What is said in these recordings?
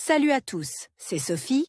Salut à tous, c'est Sophie.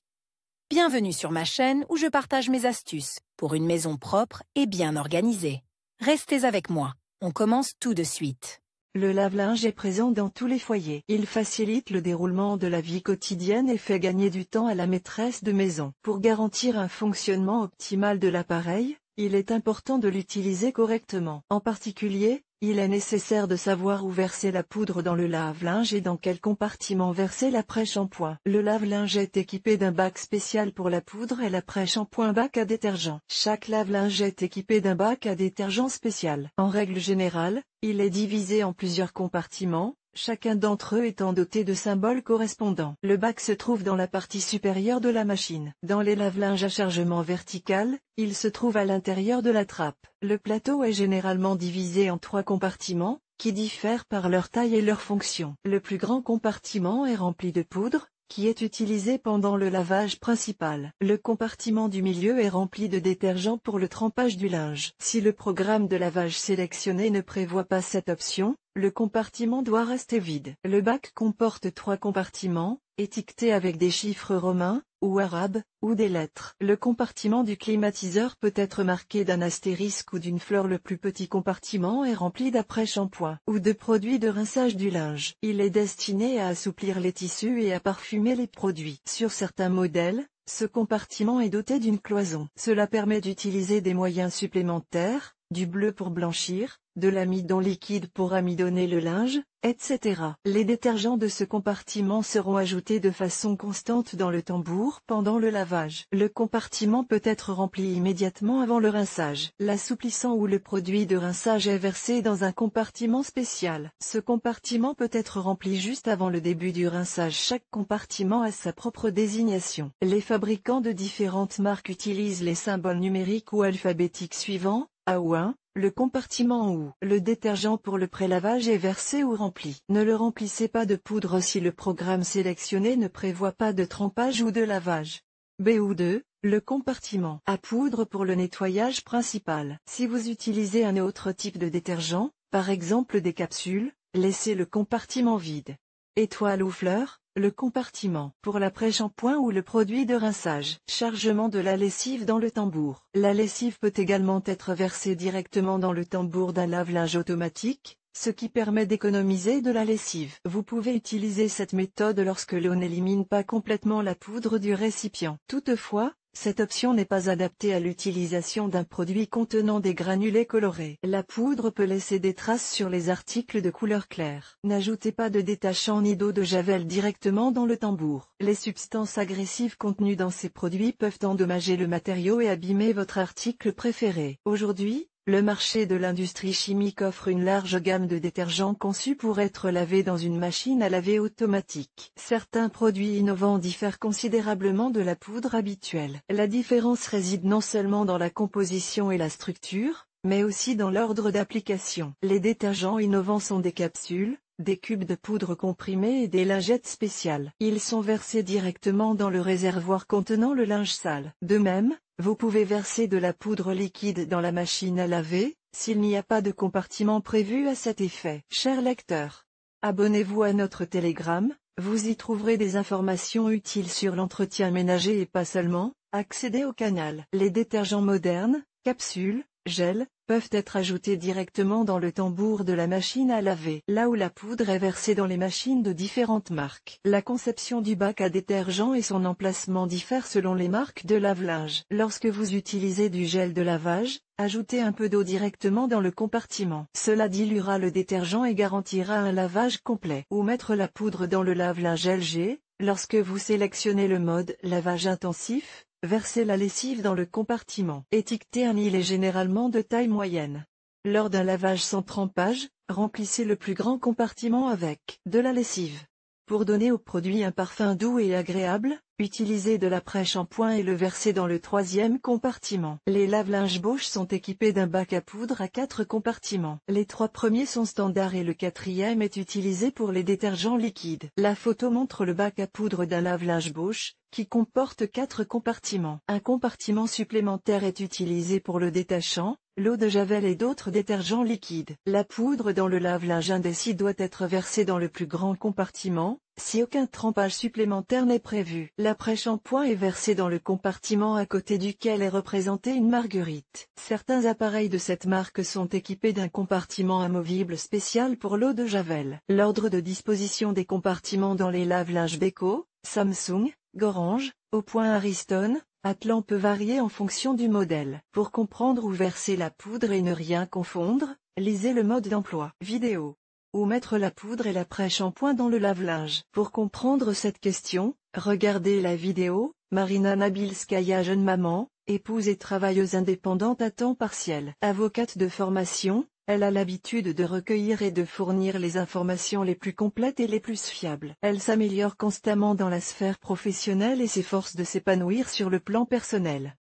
Bienvenue sur ma chaîne où je partage mes astuces pour une maison propre et bien organisée. Restez avec moi, on commence tout de suite. Le lave-linge est présent dans tous les foyers. Il facilite le déroulement de la vie quotidienne et fait gagner du temps à la maîtresse de maison. Pour garantir un fonctionnement optimal de l'appareil, il est important de l'utiliser correctement. En particulier, il est nécessaire de savoir où verser la poudre dans le lave-linge et dans quel compartiment verser l'après-shampoing. Le lave-linge est équipé d'un bac spécial pour la poudre et l'après-shampoing bac à détergent. Chaque lave-linge est équipé d'un bac à détergent spécial. En règle générale, il est divisé en plusieurs compartiments, chacun d'entre eux étant doté de symboles correspondants. Le bac se trouve dans la partie supérieure de la machine. Dans les lave-linges à chargement vertical, il se trouve à l'intérieur de la trappe. Le plateau est généralement divisé en 3 compartiments, qui diffèrent par leur taille et leur fonction. Le plus grand compartiment est rempli de poudre, qui est utilisé pendant le lavage principal. Le compartiment du milieu est rempli de détergent pour le trempage du linge. Si le programme de lavage sélectionné ne prévoit pas cette option, le compartiment doit rester vide. Le bac comporte 3 compartiments, étiquetés avec des chiffres romains, ou arabes, ou des lettres. Le compartiment du climatiseur peut être marqué d'un astérisque ou d'une fleur. Le plus petit compartiment est rempli d'après-shampoing, ou de produits de rinçage du linge. Il est destiné à assouplir les tissus et à parfumer les produits. Sur certains modèles, ce compartiment est doté d'une cloison. Cela permet d'utiliser des moyens supplémentaires, du bleu pour blanchir, de l'amidon liquide pour amidonner le linge, etc. Les détergents de ce compartiment seront ajoutés de façon constante dans le tambour pendant le lavage. Le compartiment peut être rempli immédiatement avant le rinçage. L'assouplissant ou le produit de rinçage est versé dans un compartiment spécial. Ce compartiment peut être rempli juste avant le début du rinçage. Chaque compartiment a sa propre désignation. Les fabricants de différentes marques utilisent les symboles numériques ou alphabétiques suivants, A1, le compartiment où le détergent pour le prélavage est versé ou rempli. Ne le remplissez pas de poudre si le programme sélectionné ne prévoit pas de trempage ou de lavage. B ou 2, le compartiment à poudre pour le nettoyage principal. Si vous utilisez un autre type de détergent, par exemple des capsules, laissez le compartiment vide. Étoile ou fleur, le compartiment pour l'après-shampoing ou le produit de rinçage. Chargement de la lessive dans le tambour. La lessive peut également être versée directement dans le tambour d'un lave-linge automatique, ce qui permet d'économiser de la lessive. Vous pouvez utiliser cette méthode lorsque l'eau n'élimine pas complètement la poudre du récipient. Toutefois, cette option n'est pas adaptée à l'utilisation d'un produit contenant des granulés colorés. La poudre peut laisser des traces sur les articles de couleur claire. N'ajoutez pas de détachant ni d'eau de javel directement dans le tambour. Les substances agressives contenues dans ces produits peuvent endommager le matériau et abîmer votre article préféré. Aujourd'hui, le marché de l'industrie chimique offre une large gamme de détergents conçus pour être lavés dans une machine à laver automatique. Certains produits innovants diffèrent considérablement de la poudre habituelle. La différence réside non seulement dans la composition et la structure, mais aussi dans l'ordre d'application. Les détergents innovants sont des capsules, des cubes de poudre comprimée et des lingettes spéciales. Ils sont versés directement dans le réservoir contenant le linge sale. De même, vous pouvez verser de la poudre liquide dans la machine à laver, s'il n'y a pas de compartiment prévu à cet effet. Chers lecteurs, abonnez-vous à notre Telegram, vous y trouverez des informations utiles sur l'entretien ménager et pas seulement. Accédez au canal. Les détergents modernes, capsules, gels, peuvent être ajoutés directement dans le tambour de la machine à laver, là où la poudre est versée dans les machines de différentes marques. La conception du bac à détergent et son emplacement diffèrent selon les marques de lave-linge. Lorsque vous utilisez du gel de lavage, ajoutez un peu d'eau directement dans le compartiment. Cela diluera le détergent et garantira un lavage complet. Ou mettre la poudre dans le lave-linge LG, lorsque vous sélectionnez le mode lavage intensif, versez la lessive dans le compartiment. Étiqueter un nil est généralement de taille moyenne. Lors d'un lavage sans trempage, remplissez le plus grand compartiment avec de la lessive. Pour donner au produit un parfum doux et agréable, utilisez de l'après-shampoing et le versez dans le 3e compartiment. Les lave-linges Bosch sont équipés d'un bac à poudre à 4 compartiments. Les 3 premiers sont standards et le 4e est utilisé pour les détergents liquides. La photo montre le bac à poudre d'un lave-linge Bosch, qui comporte 4 compartiments. Un compartiment supplémentaire est utilisé pour le détachant, l'eau de Javel et d'autres détergents liquides. La poudre dans le lave-linge indécis doit être versée dans le plus grand compartiment, si aucun trempage supplémentaire n'est prévu. L'après-shampoing est versé dans le compartiment à côté duquel est représentée une marguerite. Certains appareils de cette marque sont équipés d'un compartiment amovible spécial pour l'eau de Javel. L'ordre de disposition des compartiments dans les lave-linges Beko, Samsung, Gorange, au point Ariston, Atlan peut varier en fonction du modèle. Pour comprendre où verser la poudre et ne rien confondre, lisez le mode d'emploi. Vidéo. Où mettre la poudre et l'après-shampoing dans le lave-linge. Pour comprendre cette question, regardez la vidéo. Marina Nabilskaya, jeune maman, épouse et travailleuse indépendante à temps partiel. Avocate de formation, elle a l'habitude de recueillir et de fournir les informations les plus complètes et les plus fiables. Elle s'améliore constamment dans la sphère professionnelle et s'efforce de s'épanouir sur le plan personnel.